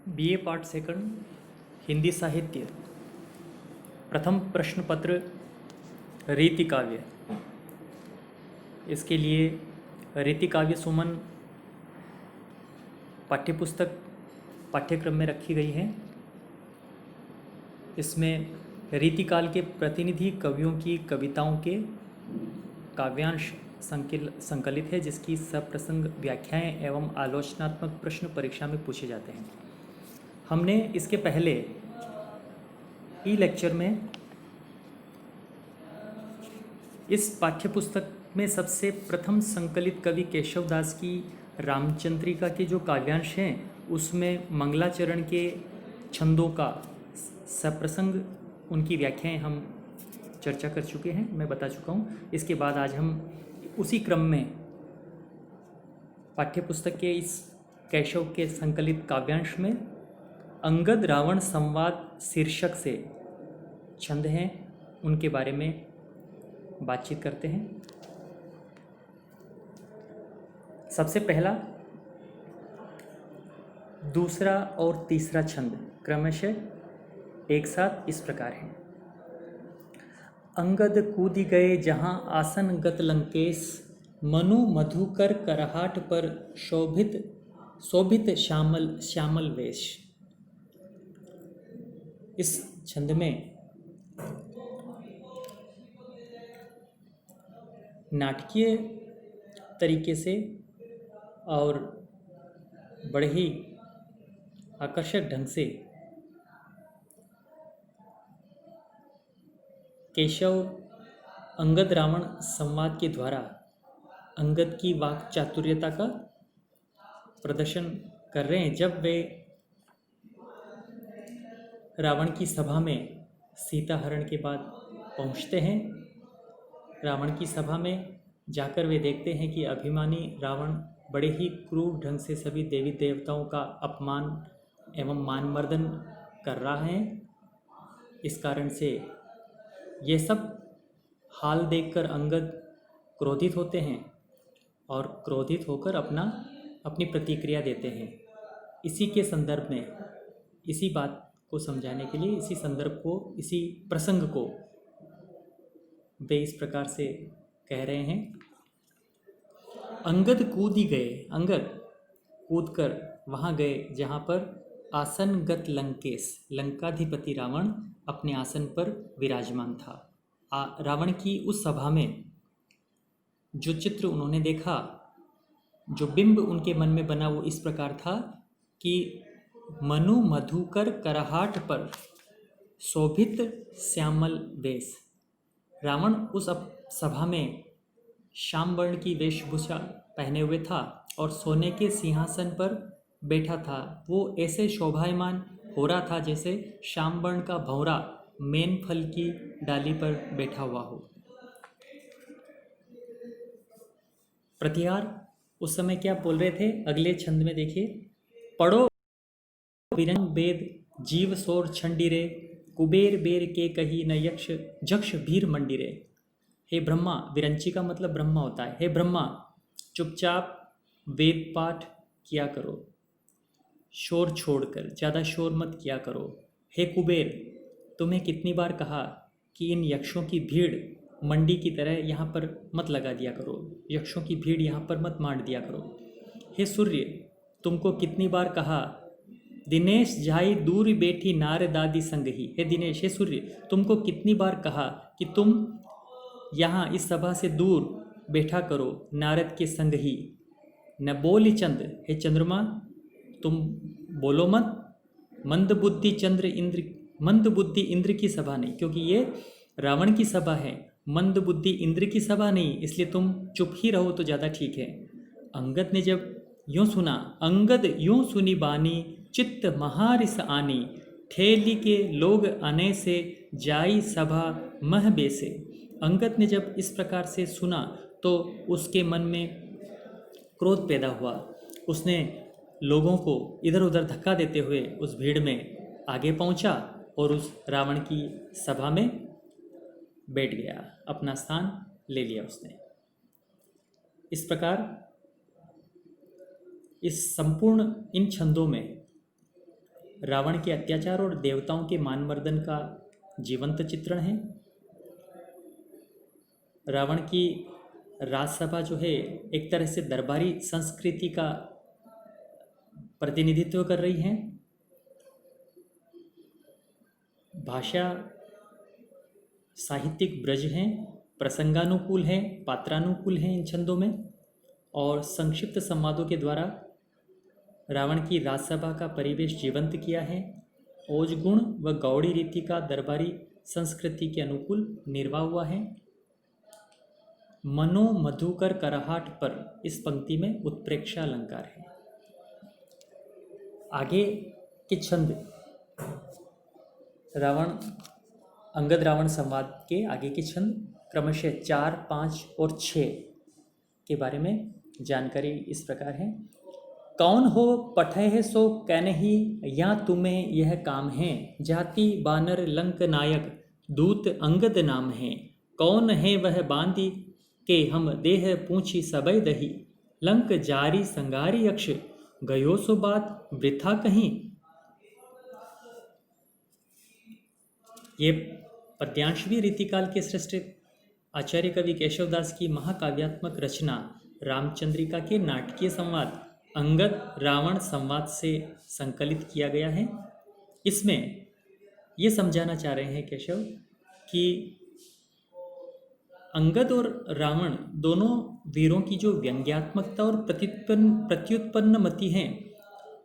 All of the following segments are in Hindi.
बीए पार्ट सेकंड हिंदी साहित्य प्रथम प्रश्न पत्र रीति काव्य। इसके लिए रीति काव्य सुमन पाठ्यपुस्तक पाठ्यक्रम में रखी गई है। इसमें रीतिकाल के प्रतिनिधि कवियों की कविताओं के काव्यांश संकलित है, जिसकी सप्रसंग व्याख्याएं एवं आलोचनात्मक प्रश्न परीक्षा में पूछे जाते हैं। हमने इसके पहले ई लेक्चर में इस पाठ्यपुस्तक में सबसे प्रथम संकलित कवि केशवदास की रामचंद्रिका के जो काव्यांश हैं उसमें मंगलाचरण के छंदों का सप्रसंग उनकी व्याख्याएं हम चर्चा कर चुके हैं, मैं बता चुका हूँ। इसके बाद आज हम उसी क्रम में पाठ्यपुस्तक के इस केशव के संकलित काव्यांश में अंगद रावण संवाद शीर्षक से छंद हैं, उनके बारे में बातचीत करते हैं। सबसे पहला, दूसरा और तीसरा छंद क्रमशः एक साथ इस प्रकार है। अंगद कूदी गए जहाँ आसन गत लंकेश, मनु मधुकर करहाट पर शोभित श्यामल वेश। इस छंद में नाटकीय तरीके से और बड़े ही आकर्षक ढंग से केशव अंगद रावण संवाद के द्वारा अंगद की वाक चातुर्यता का प्रदर्शन कर रहे हैं। जब वे रावण की सभा में सीता हरण के बाद पहुंचते हैं, रावण की सभा में जाकर वे देखते हैं कि अभिमानी रावण बड़े ही क्रूर ढंग से सभी देवी देवताओं का अपमान एवं मानमर्दन कर रहा है। इस कारण से ये सब हाल देखकर अंगद क्रोधित होते हैं और क्रोधित होकर अपनी प्रतिक्रिया देते हैं। इसी के संदर्भ में, इसी बात को समझाने के लिए, इसी संदर्भ को, इसी प्रसंग को वे इस प्रकार से कह रहे हैं। अंगद कूदी गए, अंगद कूदकर वहाँ गए जहाँ पर आसनगत लंकेश, लंकाधिपति रावण अपने आसन पर विराजमान था। रावण की उस सभा में जो चित्र उन्होंने देखा, जो बिंब उनके मन में बना, वो इस प्रकार था कि मनु मधुकर करहाट पर शोभित श्यामल वेश। रावण उस सभा में श्याम वर्ण की वेशभूषा पहने हुए था और सोने के सिंहासन पर बैठा था। वो ऐसे शोभायमान हो रहा था जैसे श्याम वर्ण का भंवरा मेन फल की डाली पर बैठा हुआ हो। प्रतिहार उस समय क्या बोल रहे थे, अगले छंद में देखिए। पढ़ो विरंग वेद जीव सोर छंडिरे, कुबेर बेर के कही न यक्ष जक्ष भीर मंडिरे। हे ब्रह्मा, विरंची का मतलब ब्रह्मा होता है। हे ब्रह्मा, चुपचाप वेद पाठ किया करो, शोर छोड़कर, ज़्यादा शोर मत किया करो। हे कुबेर, तुम्हें कितनी बार कहा कि इन यक्षों की भीड़ मंडी की तरह यहाँ पर मत लगा दिया करो, यक्षों की भीड़ यहाँ पर मत मार दिया करो। हे सूर्य, तुमको कितनी बार कहा, दिनेश जाई दूर बैठी नार दादी संग ही। हे दिनेश, हे सूर्य, तुमको कितनी बार कहा कि तुम यहाँ इस सभा से दूर बैठा करो नारद के संग ही। न बोली चंद, हे चंद्रमा, तुम बोलो मत। मंद बुद्धि इंद्र की सभा नहीं, क्योंकि ये रावण की सभा है, मंद बुद्धि इंद्र की सभा नहीं, इसलिए तुम चुप ही रहो तो ज़्यादा ठीक है। अंगद ने जब यूँ सुना, अंगद यूँ सुनी बानी, चित्त महारिस आनी, ठेली के लोग आने से जाई सभा मह बेसे। अंगद ने जब इस प्रकार से सुना तो उसके मन में क्रोध पैदा हुआ। उसने लोगों को इधर उधर धक्का देते हुए उस भीड़ में आगे पहुंचा और उस रावण की सभा में बैठ गया, अपना स्थान ले लिया उसने। इस प्रकार इस संपूर्ण इन छंदों में रावण के अत्याचार और देवताओं के मानमर्दन का जीवंत चित्रण है। रावण की राजसभा जो है एक तरह से दरबारी संस्कृति का प्रतिनिधित्व कर रही है। भाषा साहित्यिक ब्रज हैं, प्रसंगानुकूल है, पात्रानुकूल है इन छंदों में, और संक्षिप्त संवादों के द्वारा रावण की राजसभा का परिवेश जीवंत किया है। ओजगुण व गौड़ी रीति का दरबारी संस्कृति के अनुकूल निर्वाह हुआ है। मनो मधुकर कराहट पर इस पंक्ति में उत्प्रेक्षा अलंकार है। आगे के छंद अंगद रावण संवाद के आगे के छंद क्रमशः 4, 5 और 6 के बारे में जानकारी इस प्रकार है। कौन हो पठय सो कैनही, या तुम्हें यह काम है, जाति बानर लंक नायक दूत अंगद नाम है। कौन है वह बांदी के हम देह पूछी सबई दही, लंक जारी संगारी यक्ष गयो सो बात वृथा कहीं। ये पद्यांश भी रीतिकाल के श्रेष्ठ आचार्य कवि केशवदास की महाकाव्यात्मक रचना रामचंद्रिका के नाटकीय संवाद अंगद रावण संवाद से संकलित किया गया है। इसमें ये समझाना चाह रहे हैं केशव कि अंगद और रावण दोनों वीरों की जो व्यंग्यात्मकता और प्रत्युत्पन्न मति हैं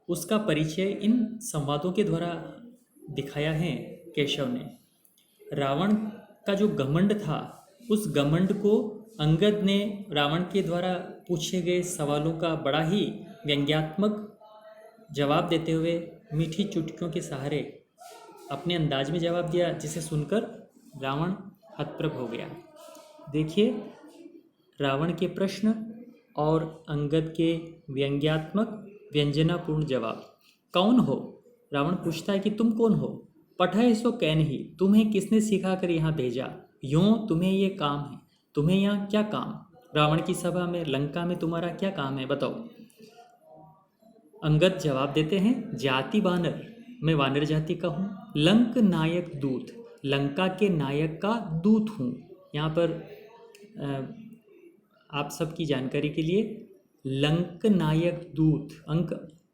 उसका परिचय इन संवादों के द्वारा दिखाया है केशव ने। रावण का जो घमंड था उस घमंड को अंगद ने रावण के द्वारा पूछे गए सवालों का बड़ा ही व्यंग्यात्मक जवाब देते हुए मीठी चुटकियों के सहारे अपने अंदाज में जवाब दिया, जिसे सुनकर रावण हतप्रभ हो गया। देखिए रावण के प्रश्न और अंगद के व्यंग्यात्मक व्यंजनापूर्ण जवाब। कौन हो? रावण पूछता है कि तुम कौन हो? पठय सो कैनही, तुम्हें किसने सिखा कर यहाँ भेजा? यूँ तुम्हें ये काम है, तुम्हें यहाँ क्या काम? रावण की सभा में लंका में तुम्हारा क्या काम है, बताओ। अंगद जवाब देते हैं, जाति बानर, मैं वानर जाति का हूँ। लंक नायक दूत, लंका के नायक का दूत हूँ। यहाँ पर आप सबकी जानकारी के लिए लंक नायक दूत,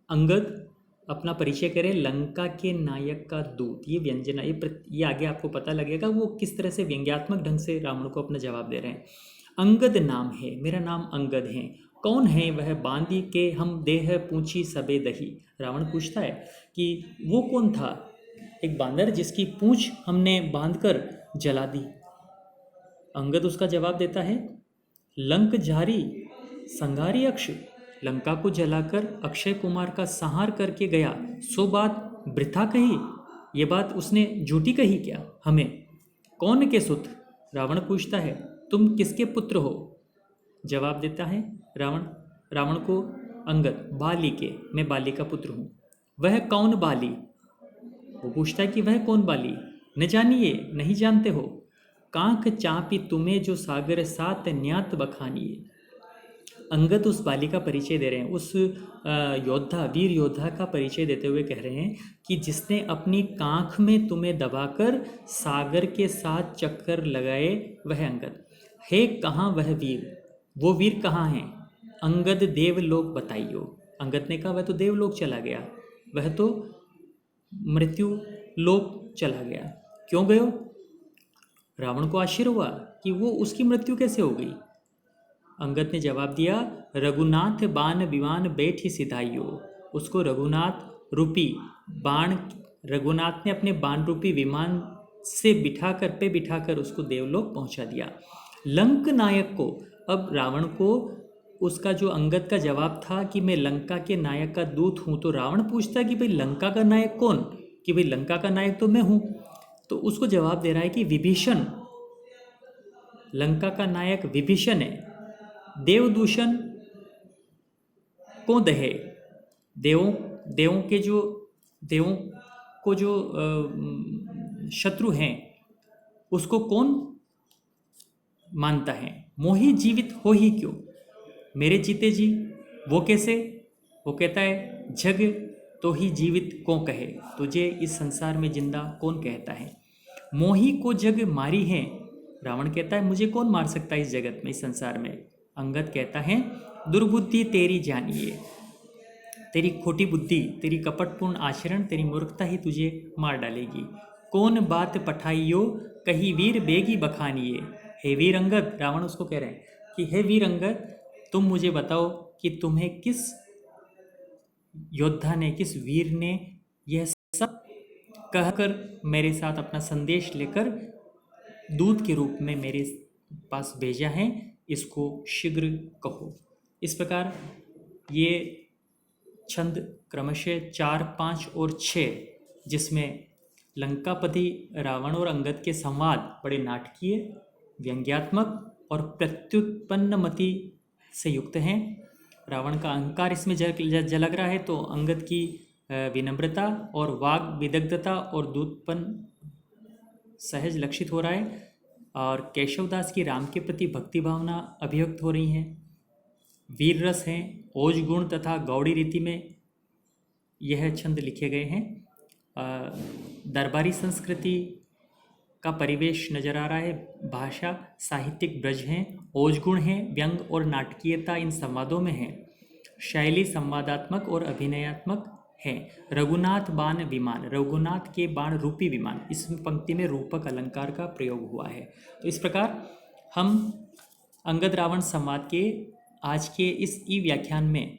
अंगद अपना परिचय करें, लंका के नायक का दूत। ये व्यंजना ये आगे आपको पता लगेगा वो किस तरह से व्यंग्यात्मक ढंग से रावण को अपना जवाब दे रहे हैं। अंगद नाम है, मेरा नाम अंगद है। कौन है वह बांदी के हम देह पूछी सबे दही। रावण पूछता है कि वो कौन था, एक बांदर जिसकी पूंछ हमने बांधकर जला दी। अंगद उसका जवाब देता है, लंक जारी संगारी अक्ष, लंका को जलाकर अक्षय कुमार का संहार करके गया, सो बात वृथा कही, ये बात उसने झूठी कही क्या हमें। कौन के सुत? रावण पूछता है, तुम किसके पुत्र हो? जवाब देता है रावण को अंगद, बाली के, मैं बाली का पुत्र हूँ। वह कौन बाली? वो पूछता है कि वह कौन बाली? न जानिए, नहीं जानते हो। कांख चापी तुम्हें जो सागर सात न्यात बखानिए। अंगद उस बाली का परिचय दे रहे हैं, उस योद्धा, वीर योद्धा का परिचय देते हुए कह रहे हैं कि जिसने अपनी कांख में तुम्हें दबाकर सागर के साथ चक्कर लगाए वह अंगद है। कहाँ वह वीर? वो वीर कहाँ हैं? अंगद देवलोक बताइयो। अंगद ने कहा वह तो देवलोक चला गया, वह तो मृत्यु लोक चला गया। क्यों गयो? रावण को आश्चर्य हुआ कि वो उसकी मृत्यु कैसे हो गई। अंगद ने जवाब दिया, रघुनाथ बाण विमान बैठी सिधाइयो। उसको रघुनाथ रूपी बाण, रघुनाथ ने अपने बाण रूपी विमान से बिठाकर उसको देवलोक पहुंचा दिया। लंक नायक को, अब रावण को उसका जो अंगद का जवाब था कि मैं लंका के नायक का दूत हूँ, तो रावण पूछता कि भाई लंका का नायक कौन? कि भाई लंका का नायक तो मैं हूँ। तो उसको जवाब दे रहा है कि विभीषण, लंका का नायक विभीषण है। देवदूषण को दहे, देवों को जो शत्रु हैं उसको कौन मानता है? मोही जीवित हो ही क्यों, मेरे जीते जी वो कैसे? वो कहता है, जग तो ही जीवित को कहे, तुझे इस संसार में जिंदा कौन कहता है। मोही को जग मारी है, रावण कहता है मुझे कौन मार सकता है इस जगत में, इस संसार में। अंगद कहता है दुर्बुद्धि तेरी जानिए, तेरी खोटी बुद्धि, तेरी कपटपूर्ण आचरण, तेरी मूर्खता ही तुझे मार डालेगी। कौन बात पठाइयो कही वीर बेगी बखानिए। हे वीर अंगद, रावण उसको कह रहे हैं कि हे वीर अंगद, तुम मुझे बताओ कि तुम्हें किस योद्धा ने, किस वीर ने यह सब कहकर मेरे साथ अपना संदेश लेकर दूत के रूप में मेरे पास भेजा है, इसको शीघ्र कहो। इस प्रकार ये छंद क्रमशः 4, 5 और 6, जिसमें लंकापति रावण और अंगद के संवाद बड़े नाटकीय, व्यंग्यात्मक और प्रत्युत्पन्नमति से युक्त हैं। रावण का अहंकार इसमें झलक रहा है, तो अंगद की विनम्रता और वाग विदग्धता और दूतपन सहज लक्षित हो रहा है, और केशवदास की राम के प्रति भक्ति भावना अभिव्यक्त हो रही है। वीर रस हैं, ओज गुण तथा गौड़ी रीति में यह छंद लिखे गए हैं। दरबारी संस्कृति का परिवेश नजर आ रहा है, भाषा साहित्यिक ब्रज हैं, ओज गुण हैं, व्यंग और नाटकीयता इन संवादों में है, शैली संवादात्मक और अभिनयात्मक है। रघुनाथ बाण विमान, रघुनाथ के बाण रूपी विमान, इस पंक्ति में रूपक अलंकार का प्रयोग हुआ है। तो इस प्रकार हम अंगद रावण संवाद के आज के इस ई व्याख्यान में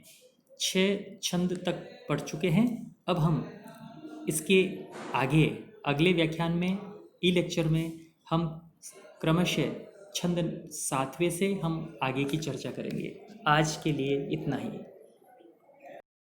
6 छंद तक पढ़ चुके हैं। अब हम इसके आगे अगले व्याख्यान में, ई लेक्चर में, हम क्रमशः छंद 7वें से हम आगे की चर्चा करेंगे। आज के लिए इतना ही।